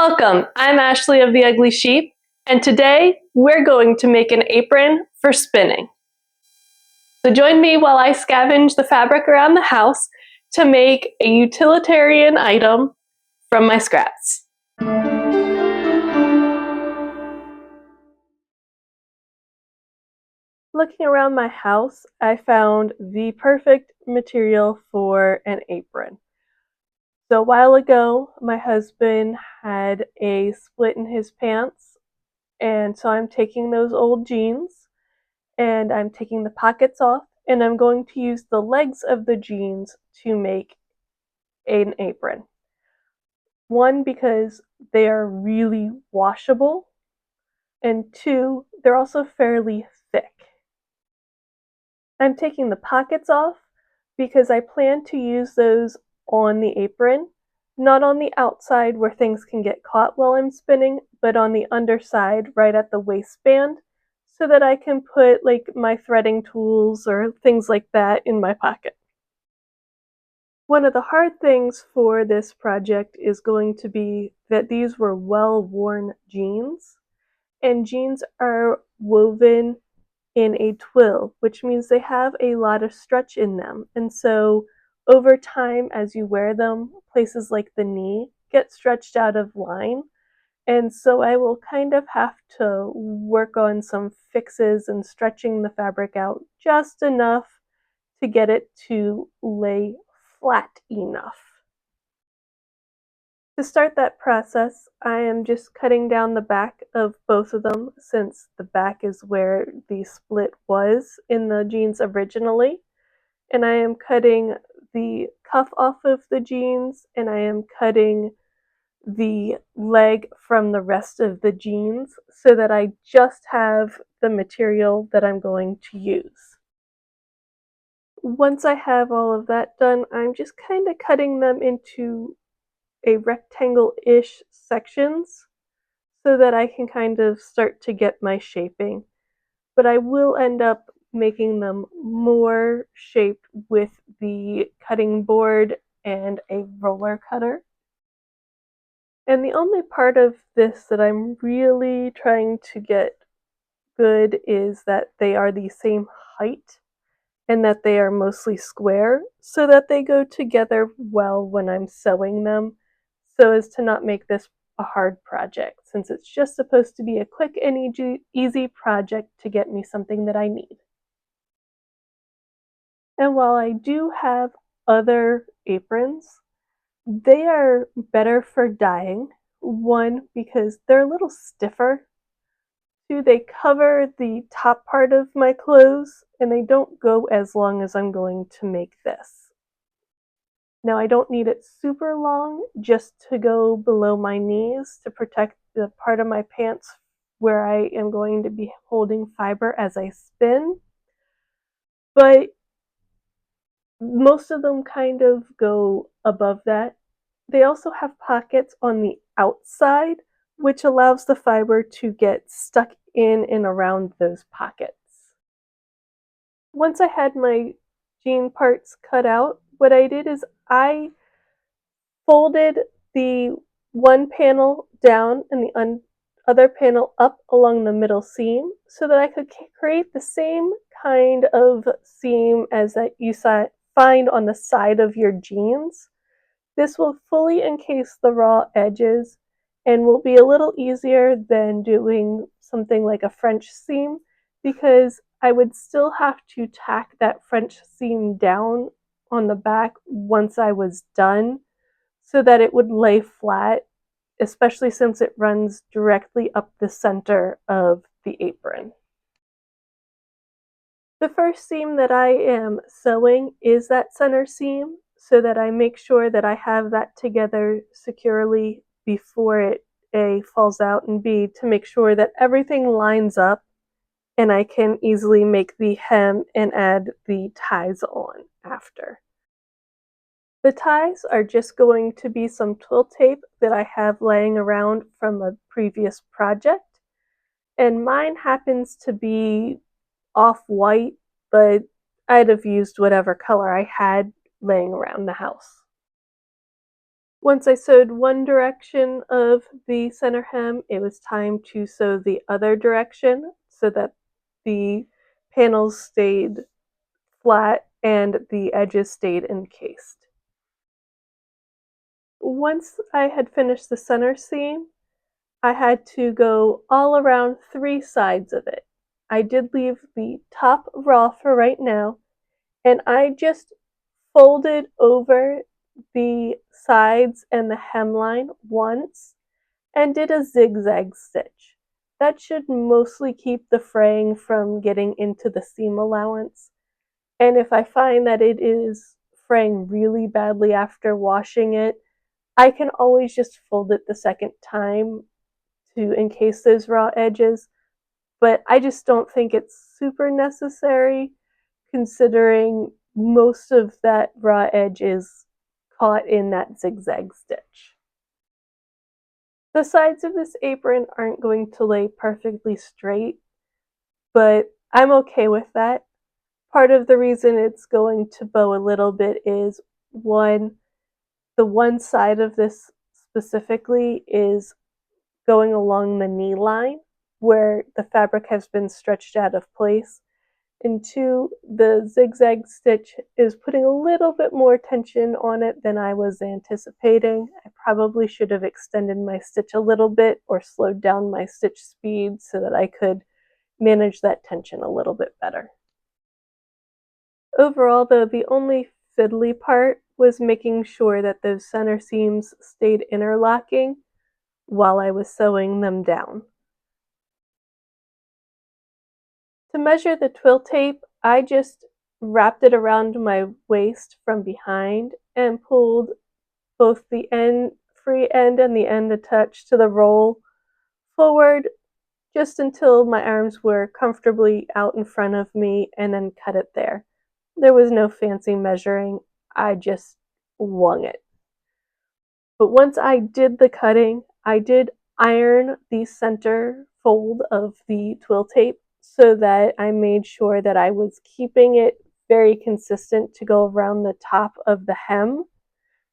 Welcome, I'm Ashley of The Ugly Sheep, and today we're going to make an apron for spinning. So join me while I scavenge the fabric around the house to make a utilitarian item from my scraps. Looking around my house, I found the perfect material for an apron. So a while ago, my husband had a split in his pants, and so I'm taking those old jeans and I'm taking the pockets off, and I'm going to use the legs of the jeans to make an apron. One, because they are really washable, and two, they're also fairly thick. I'm taking the pockets off because I plan to use those on the apron, not on the outside where things can get caught while I'm spinning, but on the underside right at the waistband, so that I can put like my threading tools or things like that in my pocket. One of the hard things for this project is going to be that these were well-worn jeans, and jeans are woven in a twill, which means they have a lot of stretch in them. And so over time, as you wear them, places like the knee get stretched out of line. And so I will kind of have to work on some fixes and stretching the fabric out just enough to get it to lay flat enough. To start that process, I am just cutting down the back of both of them, since the back is where the split was in the jeans originally. And I am cutting the cuff off of the jeans, and I am cutting the leg from the rest of the jeans so that I just have the material that I'm going to use. Once I have all of that done, I'm just kind of cutting them into a rectangle-ish sections so that I can kind of start to get my shaping. But I will end up making them more shaped with the cutting board and a roller cutter. And the only part of this that I'm really trying to get good is that they are the same height and that they are mostly square, so that they go together well when I'm sewing them, so as to not make this a hard project, since it's just supposed to be a quick and easy project to get me something that I need. And while I do have other aprons, they are better for dyeing. One, because they're a little stiffer. Two, they cover the top part of my clothes, and they don't go as long as I'm going to make this. Now, I don't need it super long, just to go below my knees to protect the part of my pants where I am going to be holding fiber as I spin. But most of them kind of go above that. They also have pockets on the outside, which allows the fiber to get stuck in and around those pockets. Once I had my jean parts cut out, what I did is I folded the one panel down and the other panel up along the middle seam so that I could create the same kind of seam as that you find on the side of your jeans. This will fully encase the raw edges and will be a little easier than doing something like a French seam, because I would still have to tack that French seam down on the back once I was done so that it would lay flat, especially since it runs directly up the center of the apron. The first seam that I am sewing is that center seam, so that I make sure that I have that together securely before it A, falls out, and B, to make sure that everything lines up and I can easily make the hem and add the ties on after. The ties are just going to be some twill tape that I have laying around from a previous project, and mine happens to be off-white, but I'd have used whatever color I had laying around the house. Once I sewed one direction of the center hem, it was time to sew the other direction so that the panels stayed flat and the edges stayed encased. Once I had finished the center seam, I had to go all around 3 sides of it. I did leave the top raw for right now, and I just folded over the sides and the hemline once and did a zigzag stitch. That should mostly keep the fraying from getting into the seam allowance. And if I find that it is fraying really badly after washing it, I can always just fold it the second time to encase those raw edges. But I just don't think it's super necessary considering most of that raw edge is caught in that zigzag stitch. The sides of this apron aren't going to lay perfectly straight, but I'm okay with that. Part of the reason it's going to bow a little bit is one, the one side of this specifically is going along the knee line where the fabric has been stretched out of place. And two, the zigzag stitch is putting a little bit more tension on it than I was anticipating. I probably should have extended my stitch a little bit or slowed down my stitch speed so that I could manage that tension a little bit better. Overall, though, the only fiddly part was making sure that those center seams stayed interlocking while I was sewing them down. To measure the twill tape, I just wrapped it around my waist from behind and pulled both the free end and the end attached to the roll forward just until my arms were comfortably out in front of me and then cut it there. There was no fancy measuring, I just wung it. But once I did the cutting, I did iron the center fold of the twill tape so that I made sure that I was keeping it very consistent to go around the top of the hem.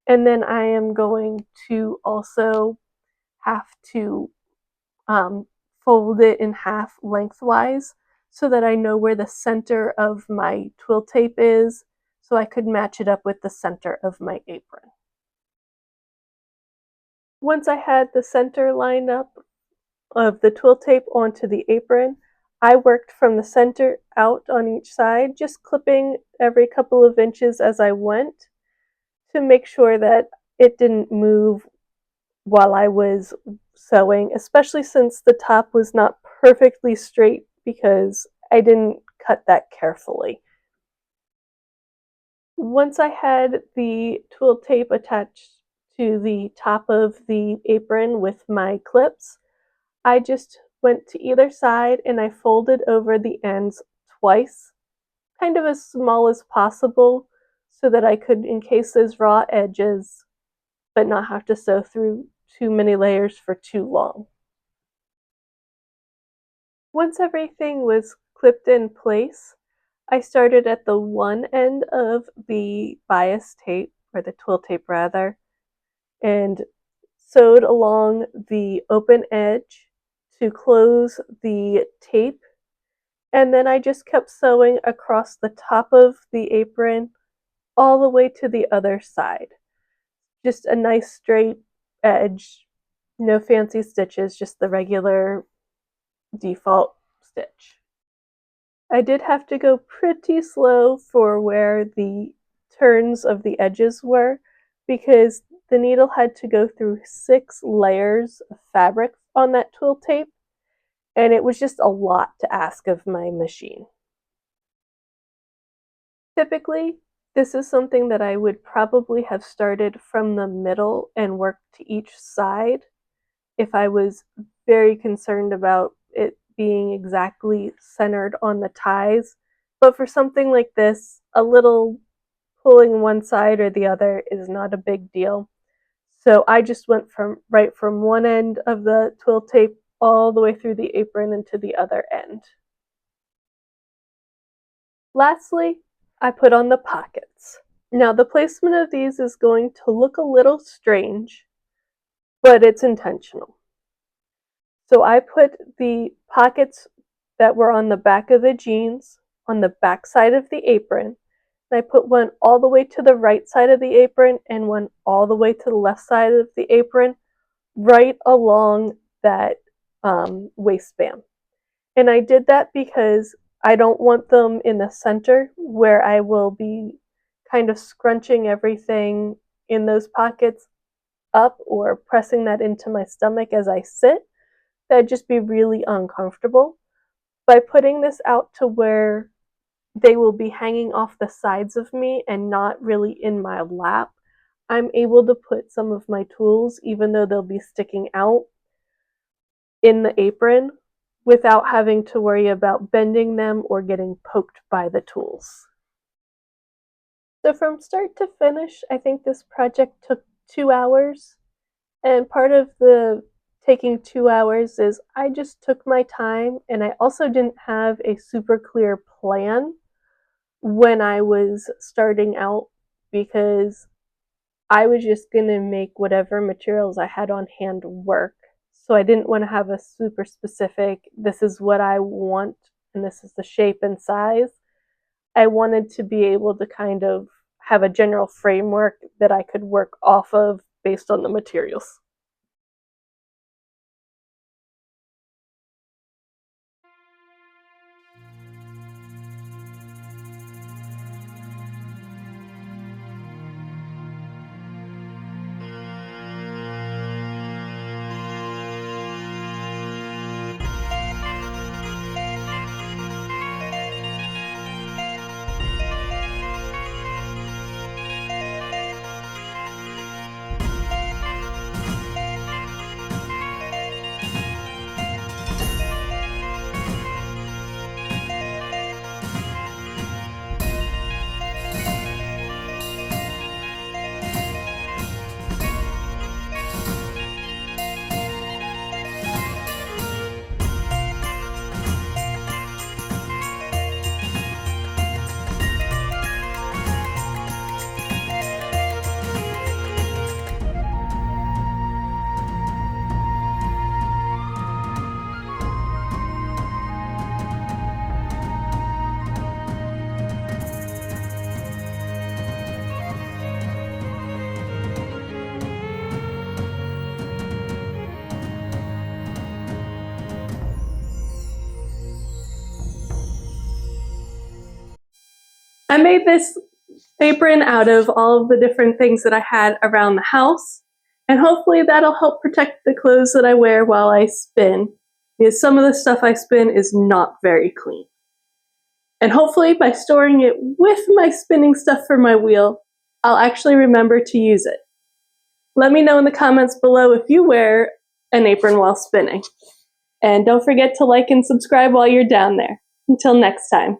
And then I am going to also have to fold it in half lengthwise so that I know where the center of my twill tape is so I could match it up with the center of my apron. Once I had the center lined up of the twill tape onto the apron, I worked from the center out on each side, just clipping every couple of inches as I went to make sure that it didn't move while I was sewing, especially since the top was not perfectly straight because I didn't cut that carefully. Once I had the twill tape attached to the top of the apron with my clips, I just went to either side and I folded over the ends twice, kind of as small as possible so that I could encase those raw edges but not have to sew through too many layers for too long. Once everything was clipped in place, I started at the one end of the bias tape, or the twill tape rather, and sewed along the open edge to close the tape, and then I just kept sewing across the top of the apron all the way to the other side. Just a nice straight edge, no fancy stitches, just the regular default stitch. I did have to go pretty slow for where the turns of the edges were because the needle had to go through 6 layers of fabric on that twill tape, and it was just a lot to ask of my machine. Typically, this is something that I would probably have started from the middle and worked to each side if I was very concerned about it being exactly centered on the ties. But for something like this, a little pulling one side or the other is not a big deal. So I just went from one end of the twill tape all the way through the apron and to the other end. Lastly, I put on the pockets. Now, the placement of these is going to look a little strange, but it's intentional. So I put the pockets that were on the back of the jeans on the back side of the apron. And I put one all the way to the right side of the apron and one all the way to the left side of the apron, right along that waistband. And I did that because I don't want them in the center where I will be kind of scrunching everything in those pockets up or pressing that into my stomach as I sit. That'd just be really uncomfortable. By putting this out to where they will be hanging off the sides of me and not really in my lap, I'm able to put some of my tools, even though they'll be sticking out, in the apron without having to worry about bending them or getting poked by the tools. So from start to finish, I think this project took 2 hours. And part of the taking 2 hours is I just took my time, and I also didn't have a super clear plan when I was starting out, because I was just going to make whatever materials I had on hand work. So I didn't want to have a super specific, this is what I want and this is the shape and size. I wanted to be able to kind of have a general framework that I could work off of based on the materials. I made this apron out of all of the different things that I had around the house, and hopefully that'll help protect the clothes that I wear while I spin, because some of the stuff I spin is not very clean. And hopefully by storing it with my spinning stuff for my wheel, I'll actually remember to use it. Let me know in the comments below if you wear an apron while spinning. And don't forget to like and subscribe while you're down there. Until next time.